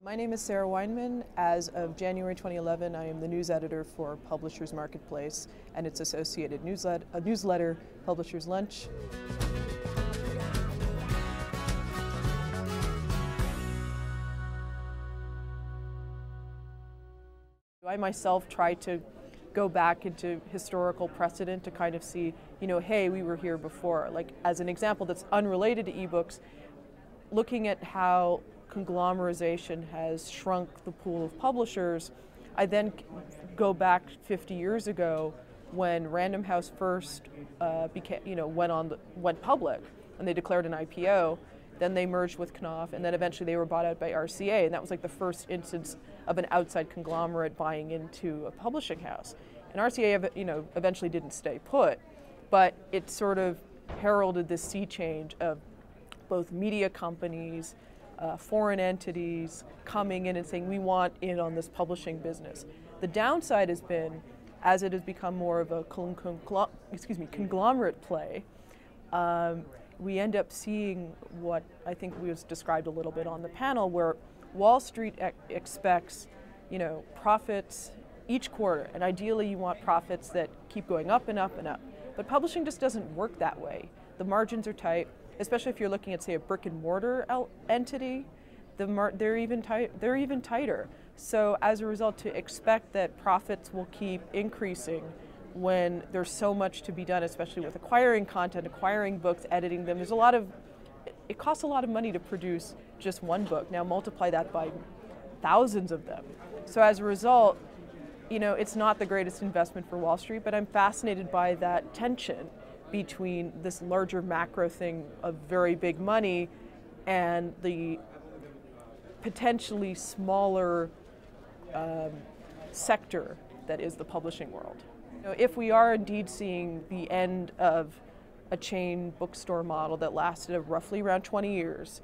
My name is Sarah Weinman. As of January 2011, I am the news editor for Publishers Marketplace and its associated newsletter, Publishers Lunch. I myself try to go back into historical precedent to kind of see, hey, we were here before. Like, as an example that's unrelated to ebooks, looking at how conglomeration has shrunk the pool of publishers, I then go back 50 years ago when Random House first went public and they declared an IPO. Then they merged with Knopf, and then eventually they were bought out by RCA, and that was like the first instance of an outside conglomerate buying into a publishing house. And RCA, eventually didn't stay put, but it sort of heralded this sea change of both media companies, foreign entities coming in and saying, we want in on this publishing business. The downside has been, as it has become more of a conglomerate play, we end up seeing what I think was described a little bit on the panel, where Wall Street expects, profits each quarter, and ideally you want profits that keep going up and up and up. But publishing just doesn't work that way. The margins are tight, especially if you're looking at, say, a brick and mortar entity. They're even tighter. So as a result, to expect that profits will keep increasing when there's so much to be done, especially with acquiring content, acquiring books, editing them. It costs a lot of money to produce just one book. Now multiply that by thousands of them. So as a result, it's not the greatest investment for Wall Street, but I'm fascinated by that tension between this larger macro thing of very big money and the potentially smaller sector that is the publishing world. If we are indeed seeing the end of a chain bookstore model that lasted roughly around 20 years,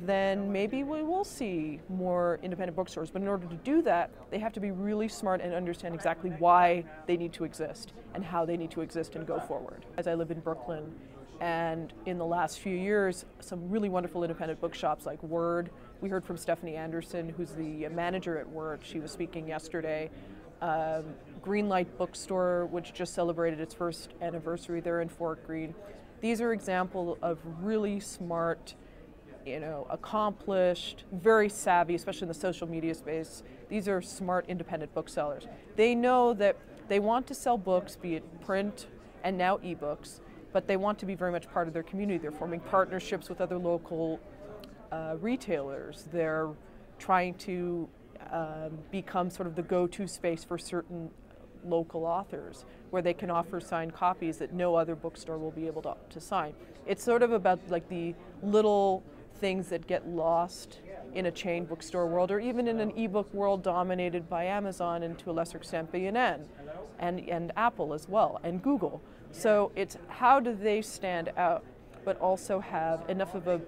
then maybe we will see more independent bookstores. But in order to do that, they have to be really smart and understand exactly why they need to exist and how they need to exist and go forward. As I live in Brooklyn, and in the last few years, some really wonderful independent bookshops like Word. We heard from Stephanie Anderson, who's the manager at Word. She was speaking yesterday. Greenlight Bookstore, which just celebrated its first anniversary there in Fort Greene. These are examples of really smart, accomplished, very savvy, especially in the social media space. These are smart independent booksellers. They know that they want to sell books, be it print and now ebooks, but they want to be very much part of their community. They're forming partnerships with other local retailers. They're trying to become sort of the go-to space for certain local authors, where they can offer signed copies that no other bookstore will be able to sign. It's sort of about like the little things that get lost in a chain bookstore world, or even in an ebook world dominated by Amazon and to a lesser extent B&N and Apple as well, and Google. So it's how do they stand out, but also have enough of a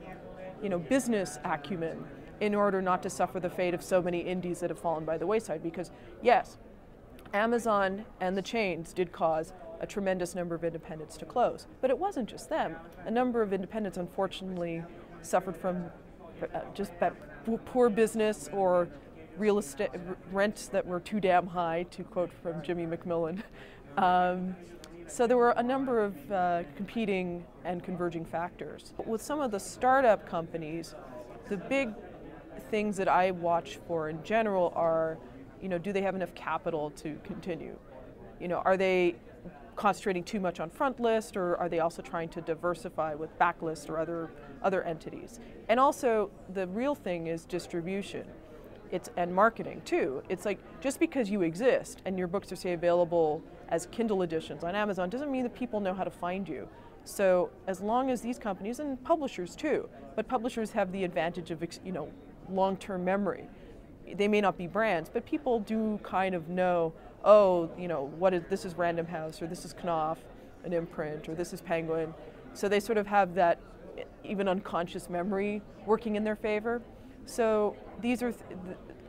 business acumen in order not to suffer the fate of so many indies that have fallen by the wayside. Because yes, Amazon and the chains did cause a tremendous number of independents to close, but it wasn't just them. A number of independents unfortunately suffered from just poor business or real estate rents that were too damn high, to quote from Jimmy McMillan. So there were a number of competing and converging factors. With some of the startup companies, the big things that I watch for in general are, do they have enough capital to continue? Are they concentrating too much on front list, or are they also trying to diversify with backlist or other entities? And also, the real thing is distribution. And marketing too. It's like, just because you exist and your books are, say, available as Kindle editions on Amazon doesn't mean that people know how to find you. So as long as these companies, and publishers too, but publishers have the advantage of long-term memory. They may not be brands, but people do kind of know, this is Random House, or this is Knopf, an imprint, or this is Penguin. So they sort of have that even unconscious memory working in their favor. So these are,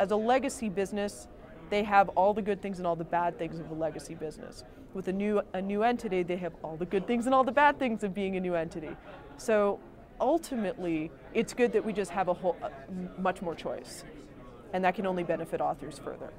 as a legacy business, they have all the good things and all the bad things of a legacy business. With a new entity, they have all the good things and all the bad things of being a new entity. So ultimately, it's good that we just have much more choice. and that can only benefit authors further.